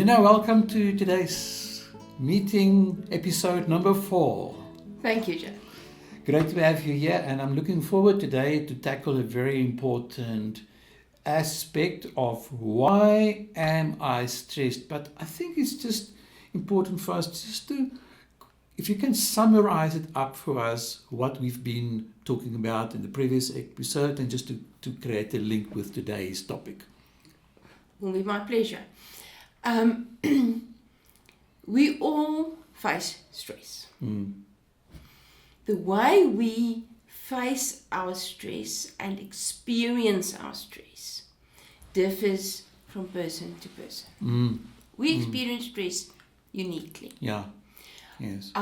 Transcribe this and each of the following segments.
Helena, welcome to today's meeting, episode number 4. Thank you, Joe. Great to have you here, and I'm looking forward today to tackle a very important aspect of why am I stressed. But I think it's just important for us just to, if you can summarize it up for us, what we've been talking about in the previous episode, and just to create a link with today's topic. Will be my pleasure. We all face stress. The way we face our stress and experience our stress differs from person to person. We experience stress uniquely. Yeah. Yes.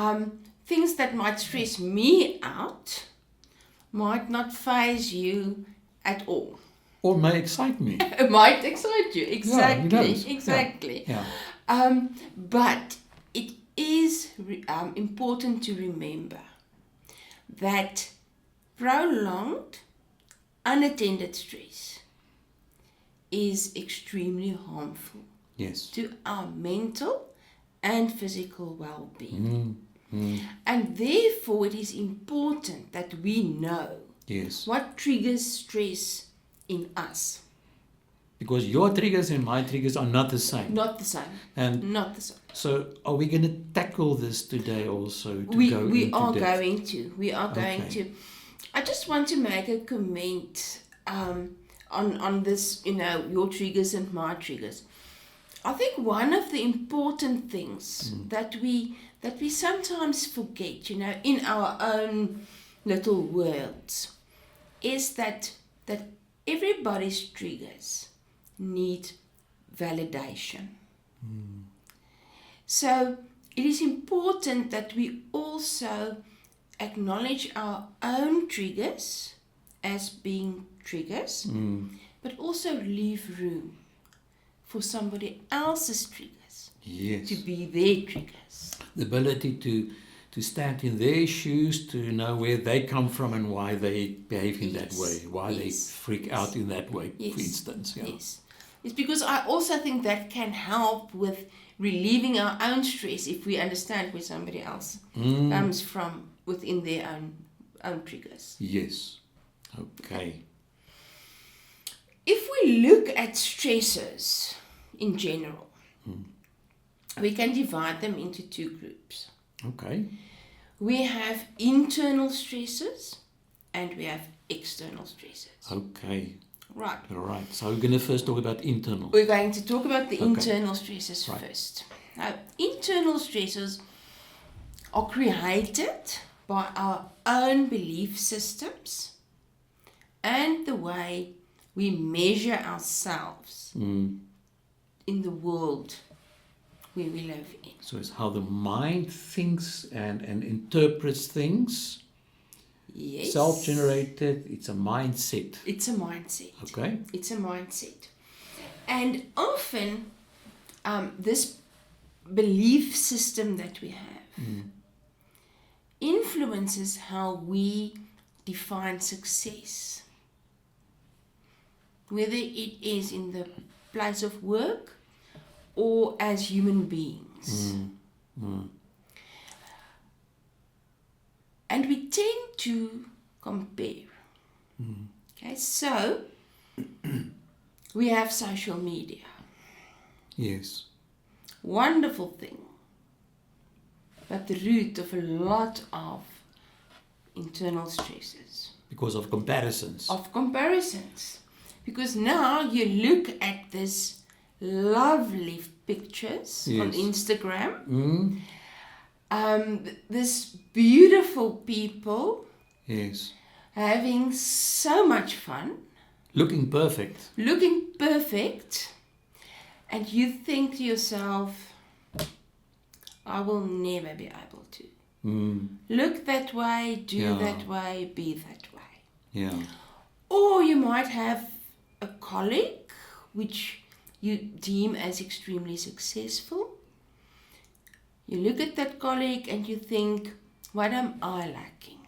Things that might stress me out might not faze you at all. Or may excite me. It might excite you. Exactly. Yeah, it does. Exactly. Yeah. But it is important to remember that prolonged, unattended stress is extremely harmful Yes. to our mental and physical well-being. And therefore it is important that we know Yes. what triggers stress in us. Because your triggers and my triggers are not the same. Not the same. And Not the same. so are we going to tackle this today also? We are into depth? going to. We are going Okay. to. I just want to make a comment on this, your triggers and my triggers. I think one of the important things that we sometimes forget, in our own little worlds, is that everybody's triggers need validation. So it is important that we also acknowledge our own triggers as being triggers, but also leave room for somebody else's triggers Yes. to be their triggers. The ability to stand in their shoes, to know where they come from and why they behave in that Yes. way, why they Yes. freak out in that way, Yes. for instance. Yeah. Yes. It's because I also think that can help with relieving our own stress if we understand where somebody else comes from within their own triggers. Yes. Okay. If we look at stressors in general, we can divide them into 2 groups. Okay. We have internal stresses and we have external stresses. Okay. Right. All right. So we're going to first talk about internal. We're going to talk about the Okay. internal stresses Right. first. Now, internal stresses are created by our own belief systems and the way we measure ourselves in the world where we live in. So it's how the mind thinks and interprets things. Yes. Self-generated. It's a mindset. It's a mindset. Okay. It's a mindset. And often, this belief system that we have influences how we define success. Whether it is in the place of work or as human beings. And we tend to compare. Okay, so we have social media. Yes. Wonderful thing. But the root of a lot of internal stresses. Because of comparisons. Of comparisons. Because now you look at this lovely pictures on Yes. Instagram. This beautiful people Yes. having so much fun, Looking perfect. looking perfect, and you think to yourself, I will never be able to. Look that way, do Yeah. that way, be that way. Yeah. Or you might have a colleague which you deem as extremely successful. You look at that colleague and you think, what am I lacking?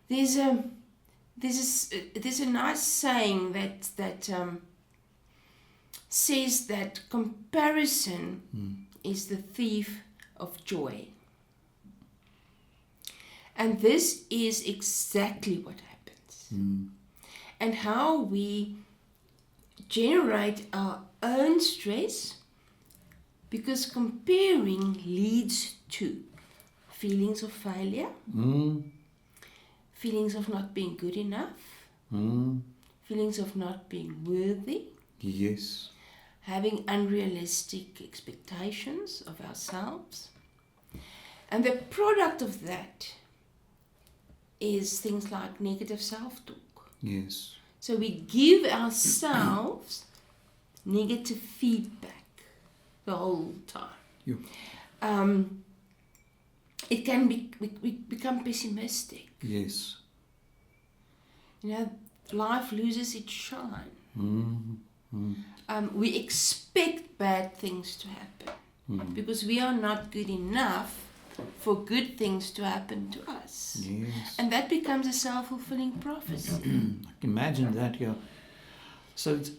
There's a nice saying that says that comparison is the thief of joy. And this is exactly what happens. And how we generate our own stress, because comparing leads to feelings of failure, feelings of not being good enough, feelings of not being worthy, Yes. having unrealistic expectations of ourselves. And the product of that is things like negative self-talk. Yes. So we give ourselves negative feedback the whole time. Yeah. It can be, we become pessimistic. Yes. Life loses its shine. We expect bad things to happen because we are not good enough for good things to happen to us. Yes. And that becomes a self-fulfilling prophecy. Imagine that, yeah. So it's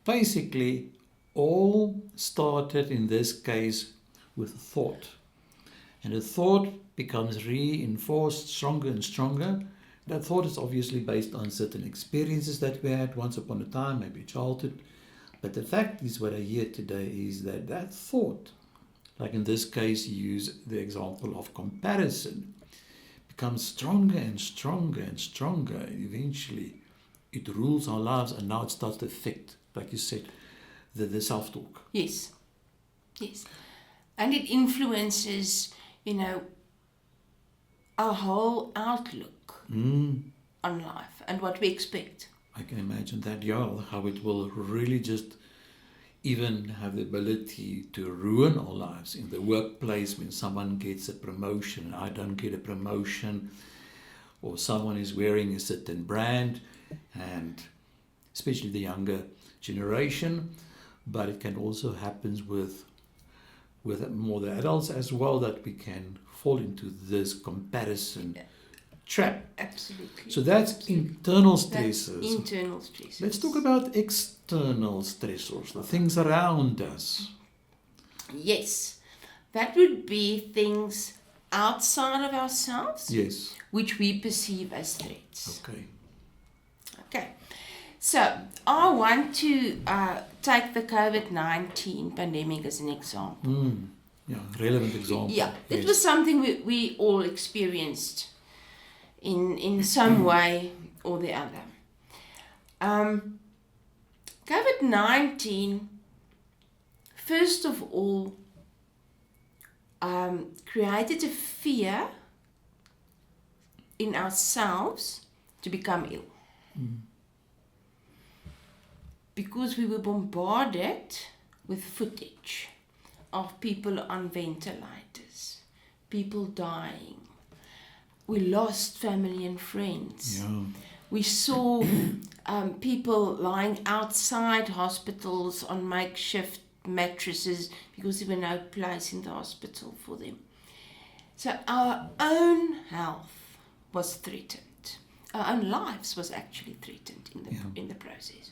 basically all started in this case with a thought. And the thought becomes reinforced stronger and stronger. That thought is obviously based on certain experiences that we had once upon a time, maybe childhood. But the fact is, what I hear today is that that thought, like in this case, you use the example of comparison, becomes stronger and stronger and stronger. Eventually, it rules our lives, and now it starts to affect, like you said, the self-talk. Yes. And it influences, our whole outlook on life and what we expect. I can imagine that, yeah, how it will really just even have the ability to ruin our lives in the workplace when someone gets a promotion and I don't get a promotion, or someone is wearing a certain brand, and especially the younger generation, but it can also happen with more the adults as well, that we can fall into this comparison trap. Absolutely. So that's internal stresses. That's internal stresses. Let's talk about external stressors, the things around us. Yes. That would be things outside of ourselves, Yes. which we perceive as threats. Okay. So I want to take the COVID-19 pandemic as an example. Yeah, relevant example. Yeah, it Yes. was something we all experienced in some way or the other. COVID-19, first of all, created a fear in ourselves to become ill. Because we were bombarded with footage of people on ventilators, people dying. We lost family and friends. Yeah. We saw people lying outside hospitals on makeshift mattresses because there were no place in the hospital for them. So our own health was threatened. Our own lives was actually threatened in the process.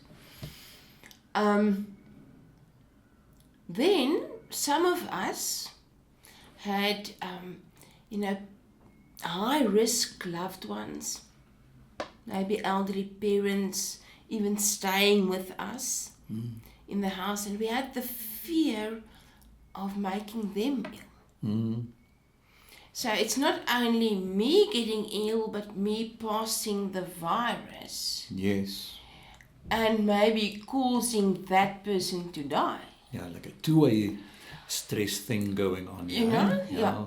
Then some of us had, high-risk loved ones, maybe elderly parents, even staying with us in the house, and we had the fear of making them ill. So it's not only me getting ill, but me passing the virus. Yes. And maybe causing that person to die. Yeah, like a two-way stress thing going on.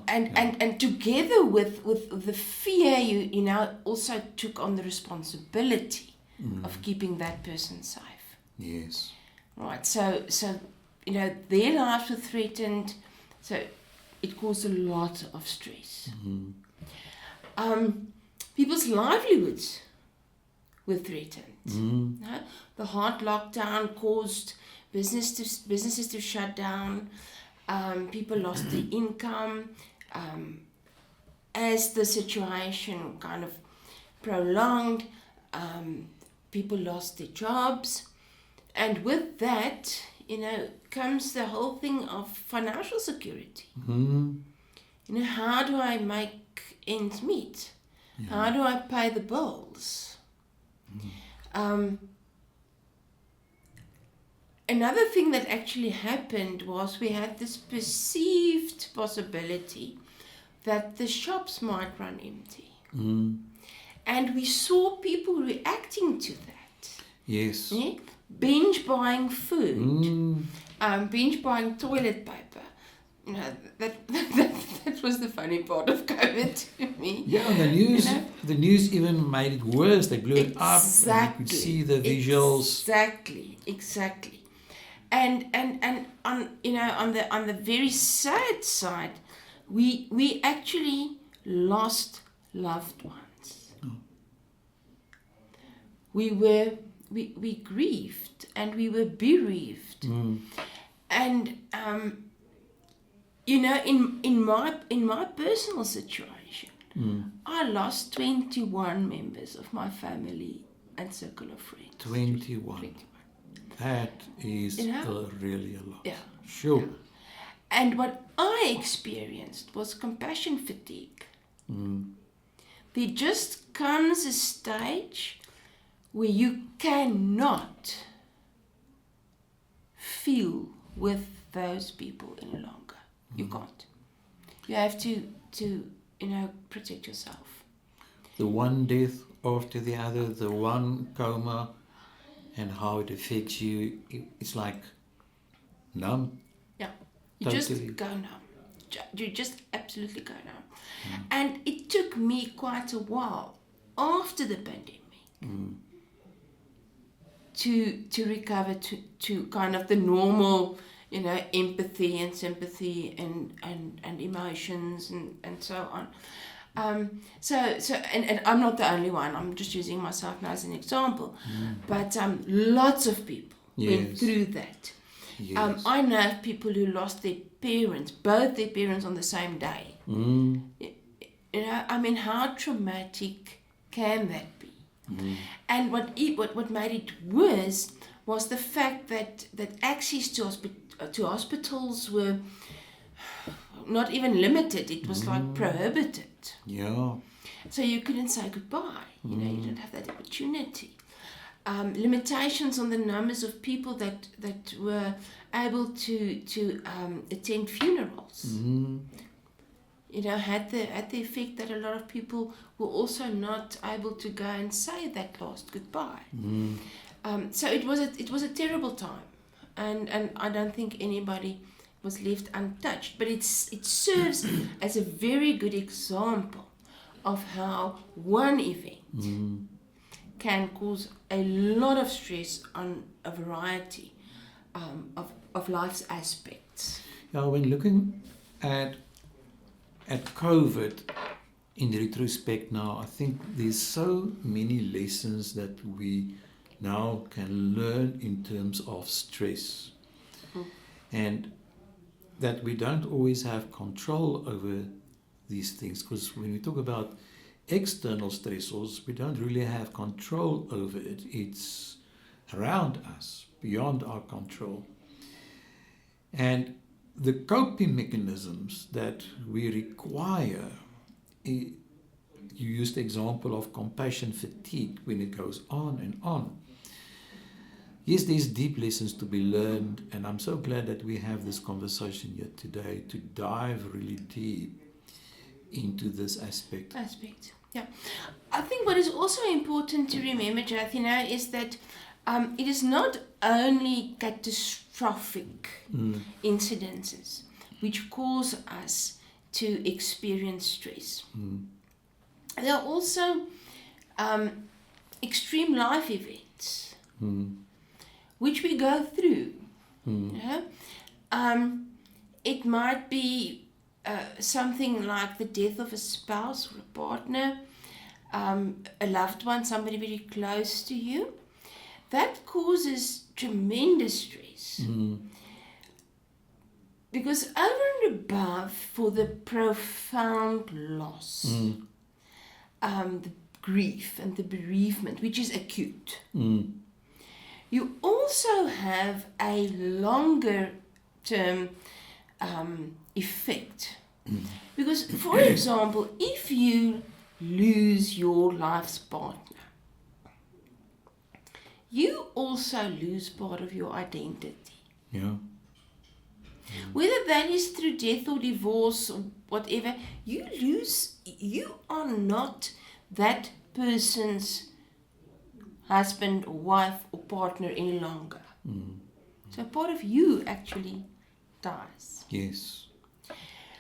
And together with the fear, you also took on the responsibility of keeping that person safe. Yes. Right. So their lives were threatened. So it caused a lot of stress. People's livelihoods were threatened. The hard lockdown caused businesses to shut down. People lost their income. As the situation kind of prolonged, people lost their jobs. And with that, comes the whole thing of financial security. Mm. How do I make ends meet? Yeah. How do I pay the bills? Another thing that actually happened was we had this perceived possibility that the shops might run empty. Mm. And we saw people reacting to that. Yes. Yeah? Binge buying food, Mm. binge buying toilet paper. That was the funny part of COVID to me. Yeah, the news even made it worse. They blew it up. And you could see the visuals. Exactly. And on the very sad side, we actually lost loved ones. Oh. We grieved and we were bereaved. Mm. And in my personal situation, I lost 21 members of my family and circle of friends. 21. That is really a lot. Yeah. Sure. Yeah. And what I experienced was compassion fatigue. Mm. There just comes a stage where you cannot feel with those people any longer. You can't. You have to protect yourself. The one death after the other, the one coma, and how it affects you. It's like numb. Yeah. You Totally. just go numb. You just absolutely go numb. And it took me quite a while after the pandemic to recover to kind of the normal, empathy and sympathy and emotions and so on. So I'm not the only one. I'm just using myself now as an example. But lots of people went through that. Yes. I know of people who lost their parents, both their parents on the same day. How traumatic can that be? And what made it worse was the fact that access to hospitals were not even limited. It was like prohibited. Yeah. So you couldn't say goodbye. You didn't have that opportunity. Limitations on the numbers of people that were able to attend funerals. Had the effect that a lot of people were also not able to go and say that last goodbye. So it was a terrible time, and I don't think anybody was left untouched. But it serves as a very good example of how one event can cause a lot of stress on a variety of life's aspects. Yeah, when looking at COVID in retrospect now, I think there's so many lessons that we now can learn in terms of stress. And that we don't always have control over these things, because when we talk about external stressors, we don't really have control over it. It's around us, beyond our control. And the coping mechanisms that we require, you used the example of compassion fatigue when it goes on and on. Yes, there's deep lessons to be learned, and I'm so glad that we have this conversation here today to dive really deep into this aspect. Yeah. I think what is also important to remember, Jath, is that it is not only catastrophic incidences which cause us to experience stress. There are also extreme life events which we go through. It might be something like the death of a spouse or a partner, a loved one, somebody very close to you. That causes tremendous stress. Because over and above for the profound loss, the grief and the bereavement, which is acute, you also have a longer term effect. Because, for example, if you lose your life's partner, you also lose part of your identity. Yeah. Whether that is through death or divorce or whatever, you are not that person's husband or wife or partner any longer. So part of you actually dies. Yes.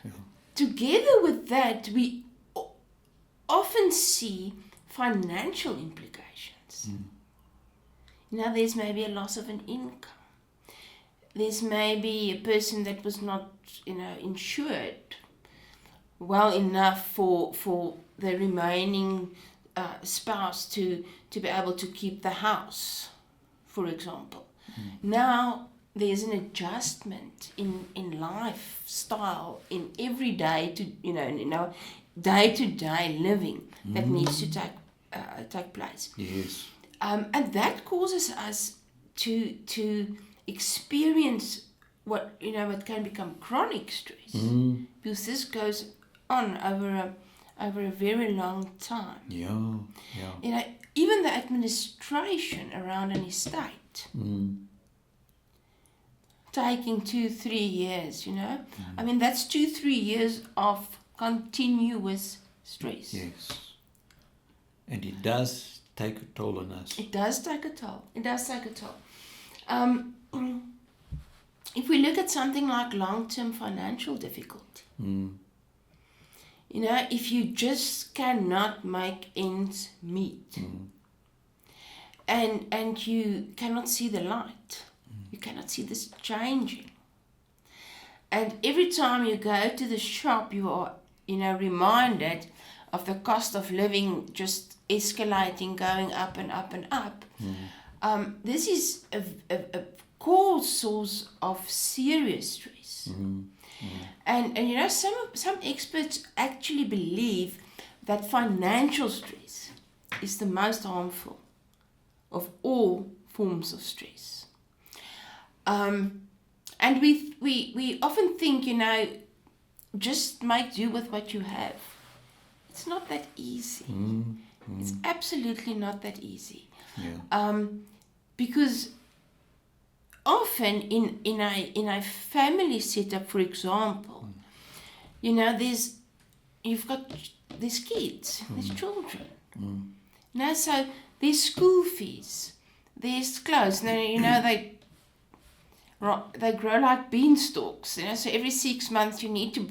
Yeah. Together with that, we often see financial implications. There's maybe a loss of an income. There's maybe a person that was not, insured well enough for the remaining spouse to be able to keep the house, for example. Now there's an adjustment in lifestyle, in everyday day-to-day living that needs to take place. Yes. And that causes us to experience what can become chronic stress, because this goes on over a very long time. Yeah. Even the administration around an estate taking 2-3 years. I mean, that's 2-3 years of continuous stress. Yes. And it does take a toll on us. It does take a toll. If we look at something like long-term financial difficulty, if you just cannot make ends meet, and you cannot see the light, you cannot see this changing, and every time you go to the shop, you are reminded of the cost of living just escalating, going up and up and up. This is a core source of serious stress. And some experts actually believe that financial stress is the most harmful of all forms of stress. And we often think, just make do with what you have. It's not that easy. It's absolutely not that easy. Yeah. Because often in a family setup, for example, you've got these kids, these children. So there's school fees, there's clothes. Now they grow like beanstalks. So every 6 months you need to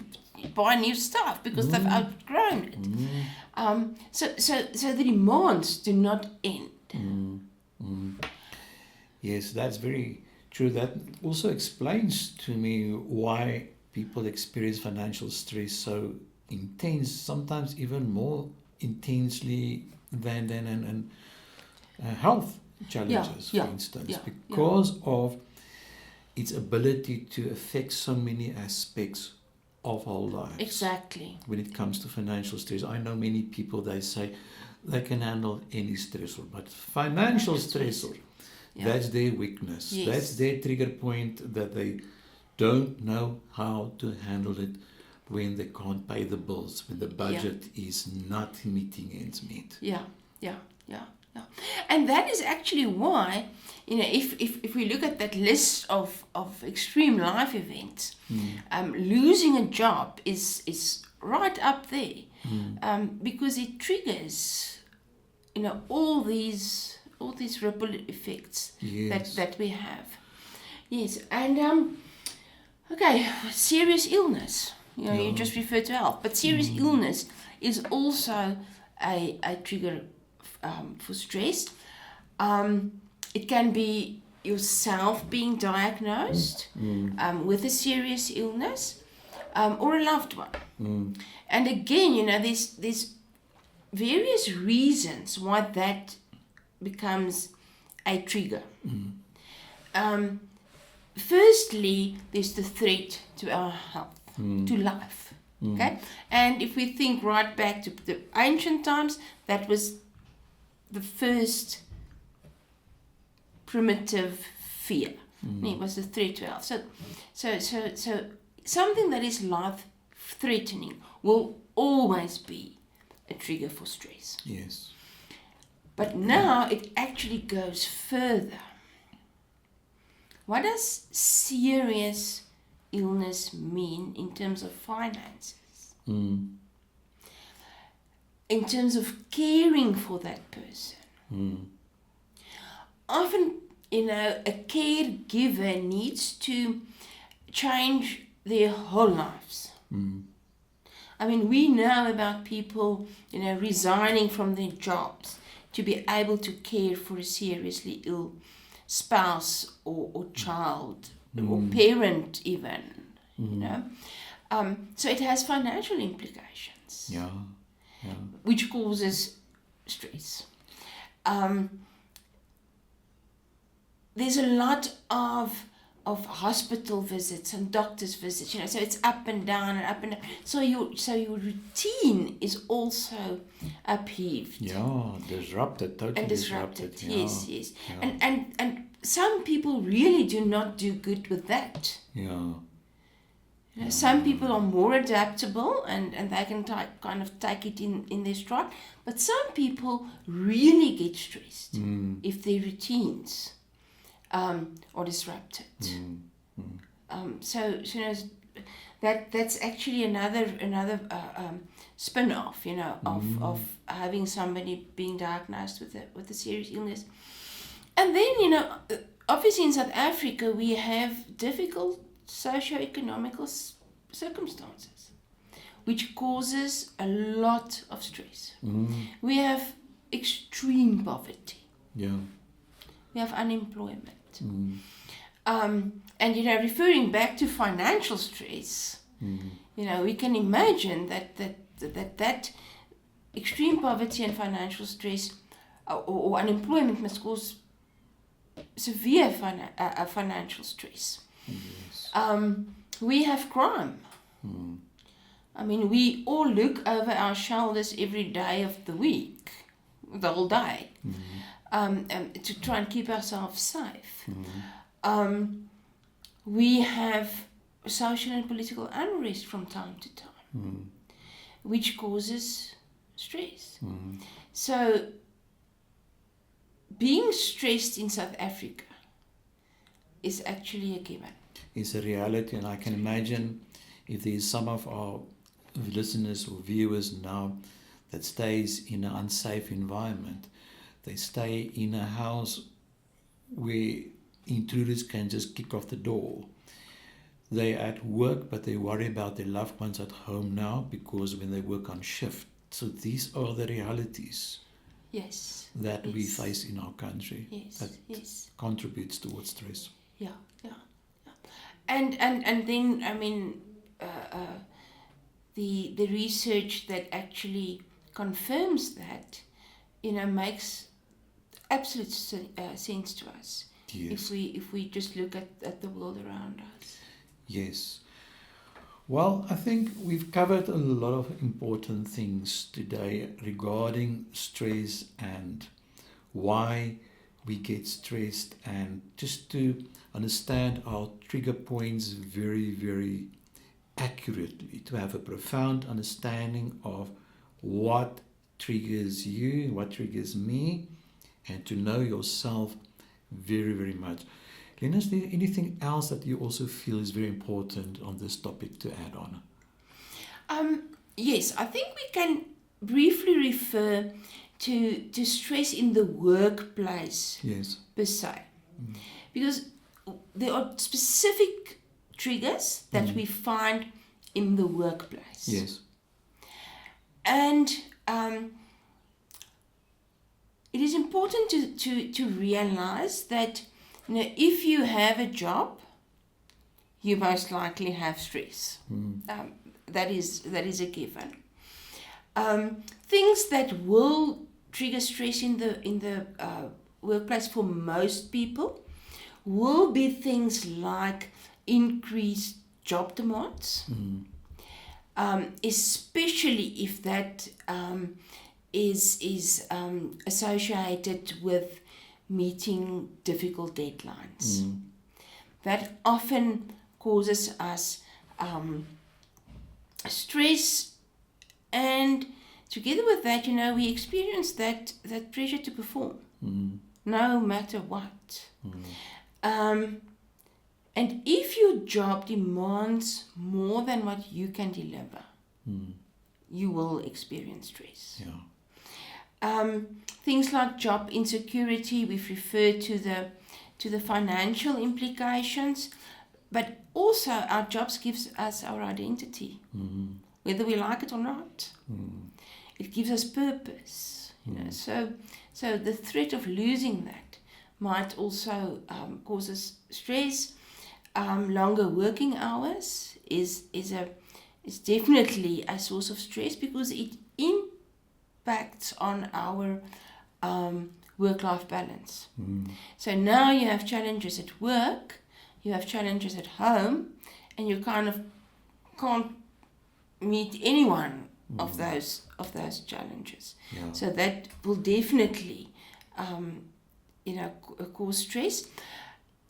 buy new stuff because they've outgrown it. So the demands do not end. Yes, that's very true. That also explains to me why people experience financial stress so intense, sometimes even more intensely than health challenges, for instance, because of its ability to affect so many aspects of our lives. Exactly. When it comes to financial stress, I know many people, they say they can handle any stressor, but financial stressor, that's their weakness. Yes. That's their trigger point, that they don't know how to handle it when they can't pay the bills, when the budget is not meeting ends meet. Yeah. And that is actually why, if we look at that list of extreme life events, losing a job is right up there, because it triggers, all these ripple effects that we have. Yes, and serious illness. You just refer to health, but serious illness is also a trigger for stress. It can be yourself being diagnosed with a serious illness, or a loved one. And again, there's various reasons why that becomes a trigger. Firstly, there's the threat to our health, to life. Okay, and if we think right back to the ancient times, that was the first primitive fear. It was a threat to health. So something that is life-threatening will always be a trigger for stress. Yes. But now it actually goes further. What does serious illness mean in terms of finances? Mm. In terms of caring for that person? Mm. Often, a caregiver needs to change their whole lives. Mm. I mean, we know about people, resigning from their jobs to be able to care for a seriously ill spouse or child or parent even, So it has financial implications. Yeah. Which causes stress. There's a lot of hospital visits and doctor's visits, so it's up and down and up and down. So your routine is also upheaved. Yeah, disrupted, totally And disrupted. Yeah. Yes. Yeah. And some people really do not do good with that. Yeah. Some people are more adaptable and they can kind of take it in their stride. But some people really get stressed if their routines are disrupted. So that's actually another spin-off, of having somebody being diagnosed with a serious illness. And then, obviously in South Africa we have difficult socio-economical circumstances, which causes a lot of stress. We have extreme poverty. Yeah. We have unemployment. And, referring back to financial stress, we can imagine that extreme poverty and financial stress or unemployment must cause severe financial stress. Yes. We have crime. I mean, we all look over our shoulders every day of the week, the whole day, to try and keep ourselves safe. We have social and political unrest from time to time, which causes stress. So, being stressed in South Africa is actually a given. It's a reality, and I can imagine if there's some of our listeners or viewers now that stays in an unsafe environment, they stay in a house where intruders can just kick off the door. They're at work, but they worry about their loved ones at home now because when they work on shift. So these are the realities that we face in our country that contributes towards stress. Yeah. And then, I mean, the research that actually confirms that, makes absolute sense to us. Yes. If we just look at the world around us. Yes. Well, I think we've covered a lot of important things today regarding stress and why we get stressed, and just to understand our trigger points very, very accurately, to have a profound understanding of what triggers you, what triggers me, and to know yourself very, very much. Helena, is there anything else that you also feel is very important on this topic to add on? Yes, I think we can briefly refer to stress in the workplace per se. Because there are specific triggers that we find in the workplace. Yes. And it is important to realize that if you have a job, you most likely have stress. That is a given. Things that will trigger stress in the workplace for most people will be things like increased job demands, especially if that is associated with meeting difficult deadlines. That often causes us stress, and together with that, we experience that pressure to perform, no matter what. And if your job demands more than what you can deliver, you will experience stress. Things like job insecurity, we've referred to the financial implications, but also our jobs gives us our identity, whether we like it or not. It gives us purpose. So the threat of losing that might also cause us stress. Longer working hours is definitely a source of stress because it impacts on our work-life balance. So now you have challenges at work, you have challenges at home, and you kind of can't meet any one of those challenges. So that will definitely cause stress.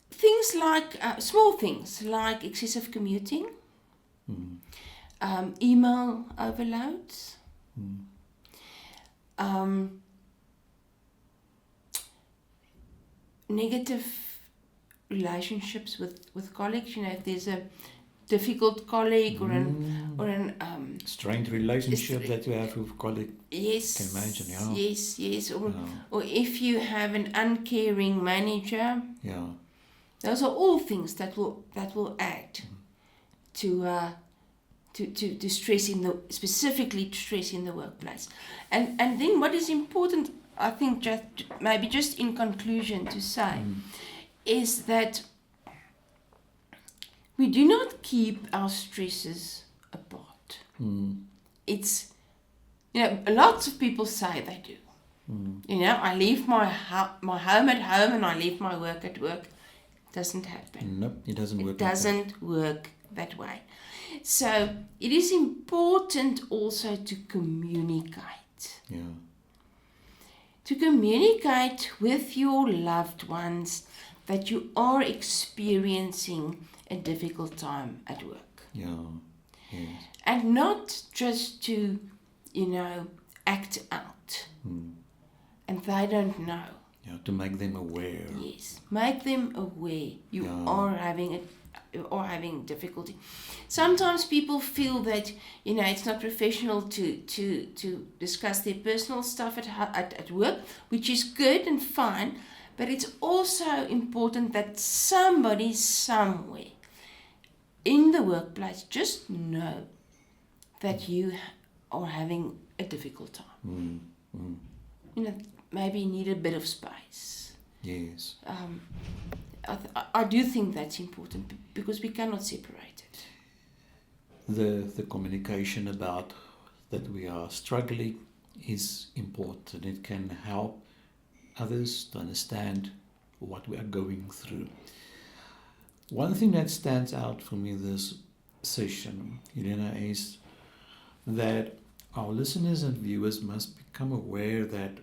Things like small things like excessive commuting, email overloads, negative relationships with colleagues. If there's a difficult colleague or an strained relationship that you have with colleague. Yes. Can imagine, Yes. Or if you have an uncaring manager. Those are all things that will add to stress specifically stress in the workplace. And then what is important, I think, just in conclusion to say, is that we do not keep our stresses apart. It's, lots of people say they do. I leave my home at home and I leave my work at work. Doesn't happen. Nope, it doesn't work. It doesn't work that way. So it is important also to communicate. To communicate with your loved ones that you are experiencing a difficult time at work. And not just to, act out. And they don't know. To make them aware. Yes, make them aware you are having difficulty. Sometimes people feel that it's not professional to discuss their personal stuff at work, which is good and fine, but it's also important that somebody somewhere in the workplace just know that you are having a difficult time. Maybe need a bit of space. Yes. I do think that's important because we cannot separate it. The communication about that we are struggling is important. It can help others to understand what we are going through. One thing that stands out for me this session, Helena, is that our listeners and viewers must become aware that,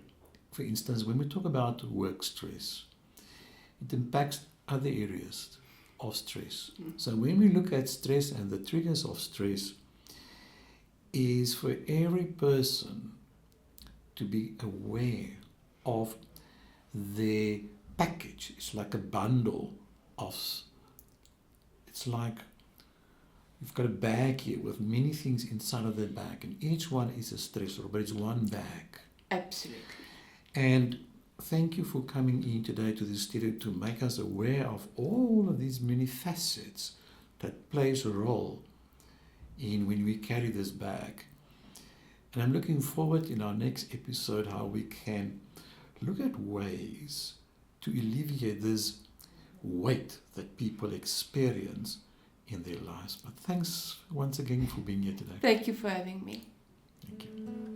for instance, when we talk about work stress, it impacts other areas of stress. So when we look at stress and the triggers of stress, is for every person to be aware of their package. It's like a bundle of, it's like you've got a bag here with many things inside of the bag, and each one is a stressor, but it's one bag. Absolutely. And thank you for coming in today to the studio to make us aware of all of these many facets that plays a role in when we carry this bag. And I'm looking forward in our next episode how we can look at ways to alleviate this weight that people experience in their lives. But thanks once again for being here today. Thank you for having me. Thank you.